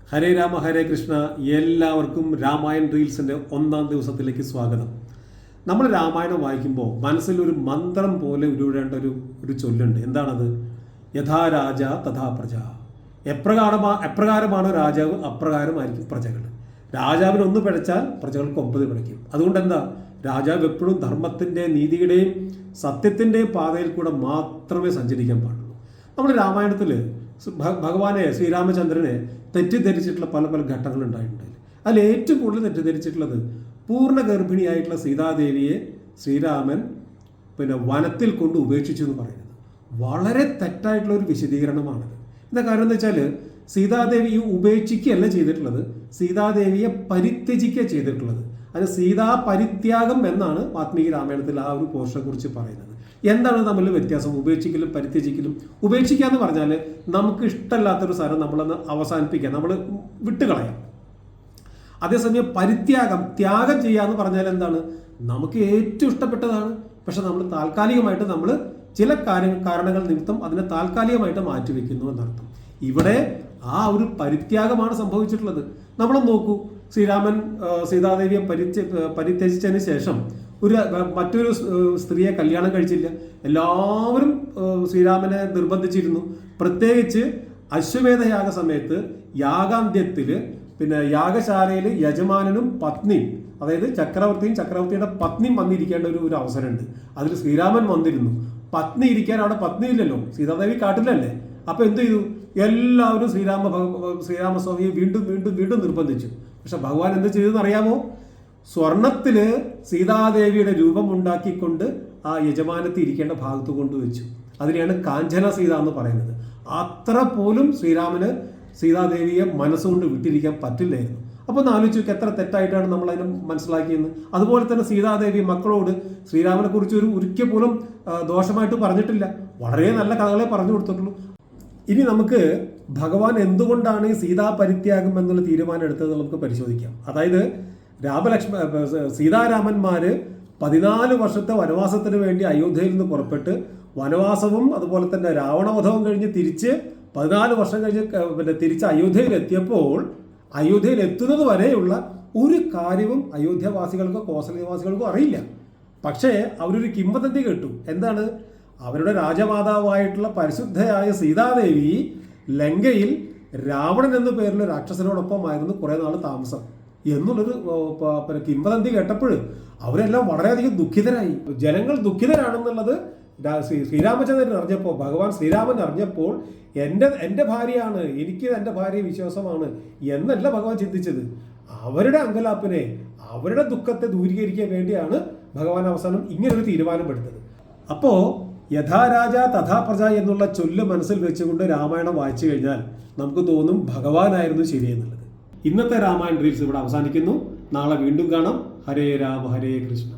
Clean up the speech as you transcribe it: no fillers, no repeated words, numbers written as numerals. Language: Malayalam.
ഹരേ രാമ ഹരേ കൃഷ്ണ. എല്ലാവർക്കും രാമായൺ റീൽസിൻ്റെ 1-ാം ദിവസത്തിലേക്ക് സ്വാഗതം. നമ്മൾ രാമായണം വായിക്കുമ്പോൾ മനസ്സിൽ ഒരു മന്ത്രം പോലെ ഉരുവിടേണ്ട ഒരു ചൊല്ലുണ്ട്. എന്താണത്? യഥാ രാജ തഥാ പ്രജ. എപ്രകാരമാണോ രാജാവ് അപ്രകാരമായിരിക്കും പ്രജകൾ. രാജാവിന് ഒന്ന് പിഴച്ചാൽ പ്രജകൾക്ക് 9 പിഴയ്ക്കും. അതുകൊണ്ട് എന്താ, രാജാവ് എപ്പോഴും ധർമ്മത്തിൻ്റെ, നീതിയുടെയും സത്യത്തിൻ്റെയും പാതയിൽ കൂടെ മാത്രമേ സഞ്ചരിക്കാൻ പാടുള്ളൂ. നമ്മൾ രാമായണത്തിൽ ഭഗവാനെ, ശ്രീരാമചന്ദ്രനെ തെറ്റിദ്ധരിച്ചിട്ടുള്ള പല ഘട്ടങ്ങൾ ഉണ്ടായിട്ടുണ്ട്. അതിൽ ഏറ്റവും കൂടുതൽ തെറ്റിദ്ധരിച്ചിട്ടുള്ളത് പൂർണ്ണ ഗർഭിണിയായിട്ടുള്ള സീതാദേവിയെ ശ്രീരാമൻ വനത്തിൽ കൊണ്ട് ഉപേക്ഷിച്ചു എന്ന് പറയുന്നത് വളരെ തെറ്റായിട്ടുള്ള ഒരു വിശദീകരണമാണത്. എന്താ കാരണം എന്ന് വെച്ചാൽ, സീതാദേവി ഉപേക്ഷിക്കുകയല്ല ചെയ്തിട്ടുള്ളത്, സീതാദേവിയെ പരിത്യജിക്കുക ചെയ്തിട്ടുള്ളത്. അത് സീതാ പരിത്യാഗം എന്നാണ് വാത്മീകി രാമായണത്തിൽ ആ ഒരു പോർഷനെ കുറിച്ച് പറയുന്നത്. എന്താണ് തമ്മിൽ വ്യത്യാസം? ഉപേക്ഷിക്കലും പരിത്യജിക്കലും. ഉപേക്ഷിക്കുക എന്ന് പറഞ്ഞാൽ നമുക്ക് ഇഷ്ടമല്ലാത്തൊരു സാധനം നമ്മളൊന്ന് അവസാനിപ്പിക്കുക, നമ്മൾ വിട്ടുകളയാം. അതേസമയം പരിത്യാഗം, ത്യാഗം ചെയ്യുക എന്ന് പറഞ്ഞാൽ എന്താണ്? നമുക്ക് ഏറ്റവും ഇഷ്ടപ്പെട്ടതാണ്, പക്ഷെ നമ്മൾ താൽക്കാലികമായിട്ട് നമ്മൾ ചില കാരണങ്ങൾ നിമിത്തം അതിനെ താൽക്കാലികമായിട്ട് മാറ്റിവെക്കുന്നു എന്നർത്ഥം. ഇവിടെ ആ ഒരു പരിത്യാഗമാണ് സംഭവിച്ചിട്ടുള്ളത്. നമ്മൾ നോക്കൂ, ശ്രീരാമൻ സീതാദേവിയെ പരിത്യജിച്ചതിന് ശേഷം മറ്റൊരു സ്ത്രീയെ കല്യാണം കഴിച്ചില്ല. എല്ലാവരും ശ്രീരാമനെ നിർബന്ധിച്ചിരുന്നു. പ്രത്യേകിച്ച് അശ്വമേധയാഗ സമയത്ത് യാഗാന്ത്യത്തിൽ യാഗശാലയിൽ യജമാനനും പത്നിയും, അതായത് ചക്രവർത്തിയുടെ പത്നിയും വന്നിരിക്കേണ്ട ഒരു അവസരമുണ്ട്. അതിൽ ശ്രീരാമൻ വന്നിരുന്നു. പത്നി ഇരിക്കാൻ അവിടെ പത്നി ഇല്ലല്ലോ, സീതാദേവി കാട്ടിലല്ലേ. അപ്പൊ എന്ത് ചെയ്തു? എല്ലാവരും ശ്രീരാമസ്വാമിയെ വീണ്ടും നിർബന്ധിച്ചു. പക്ഷെ ഭഗവാൻ എന്ത് ചെയ്തെന്ന് അറിയാമോ? സ്വർണത്തില് സീതാദേവിയുടെ രൂപം ഉണ്ടാക്കിക്കൊണ്ട് ആ യജമാനത്തിൽ ഇരിക്കേണ്ട ഭാഗത്ത് കൊണ്ടുവച്ചു. അതിനെയാണ് കാഞ്ചന സീത എന്ന് പറയുന്നത്. അത്ര പോലും ശ്രീരാമന് സീതാദേവിയെ മനസ്സുകൊണ്ട് വിട്ടിരിക്കാൻ പറ്റില്ലായിരുന്നു. അപ്പൊ ഒന്ന് ആലോചിച്ചു, എത്ര തെറ്റായിട്ടാണ് നമ്മൾ അതിനെ മനസ്സിലാക്കിയെന്ന്. അതുപോലെ തന്നെ സീതാദേവി മക്കളോട് ശ്രീരാമനെ കുറിച്ച് ഒരിക്കൽ പോലും ദോഷമായിട്ട് പറഞ്ഞിട്ടില്ല. വളരെ നല്ല കഥകളെ പറഞ്ഞു കൊടുത്തിട്ടുള്ളൂ. ഇനി നമുക്ക് ഭഗവാൻ എന്തുകൊണ്ടാണ് ഈ സീതാ പരിത്യാഗം എന്നുള്ള തീരുമാനം എടുത്തത് നമുക്ക് പരിശോധിക്കാം. അതായത് സീതാരാമന്മാര് 14 വർഷത്തെ വനവാസത്തിന് വേണ്ടി അയോധ്യയിൽ നിന്ന് പുറപ്പെട്ട്, വനവാസവും അതുപോലെ തന്നെ രാവണവധവും കഴിഞ്ഞ് തിരിച്ച് 14 വർഷം കഴിഞ്ഞ് തിരിച്ച് അയോധ്യയിൽ എത്തിയപ്പോൾ, അയോധ്യയിൽ എത്തുന്നത് വരെയുള്ള ഒരു കാര്യവും അയോധ്യവാസികൾക്കോ കോസലവാസികൾക്കോ അറിയില്ല. പക്ഷേ അവരൊരു കിംവദന്തി കേട്ടു. എന്താണ്? അവരുടെ രാജമാതാവായിട്ടുള്ള പരിശുദ്ധയായ സീതാദേവി ലങ്കയിൽ രാവണൻ എന്ന പേരിൽ രാക്ഷസനോടൊപ്പമായിരുന്നു കുറെ നാൾ താമസം എന്നുള്ളൊരു കിംവദന്തി കേട്ടപ്പോൾ അവരെല്ലാം വളരെയധികം ദുഃഖിതരായി. ജനങ്ങൾ ദുഃഖിതരാണെന്നുള്ളത് ശ്രീരാമചന്ദ്രൻ അറിഞ്ഞപ്പോൾ, ഭഗവാൻ ശ്രീരാമൻ അറിഞ്ഞപ്പോൾ, എൻ്റെ ഭാര്യയാണ്, എനിക്ക് എൻ്റെ ഭാര്യ വിശ്വാസമാണ് എന്നല്ല ഭഗവാൻ ചിന്തിച്ചത്. അവരുടെ അങ്കലാപ്പിനെ, അവരുടെ ദുഃഖത്തെ ദൂരീകരിക്കാൻ വേണ്ടിയാണ് ഭഗവാൻ അവസാനം ഇങ്ങനൊരു തീരുമാനമെടുത്തത്. അപ്പോൾ യഥാ രാജ തഥാ പ്രജ എന്നുള്ള ചൊല്ല് മനസ്സിൽ വെച്ചുകൊണ്ട് രാമായണം വായിച്ചു കഴിഞ്ഞാൽ നമുക്ക് തോന്നും ഭഗവാനായിരുന്നു ശരിയെന്നുള്ളത്. ഇന്നത്തെ രാമായൺ റീൽസ് ഇവിടെ അവസാനിക്കുന്നു. നാളെ വീണ്ടും കാണാം. ഹരേ രാമ ഹരേ കൃഷ്ണ.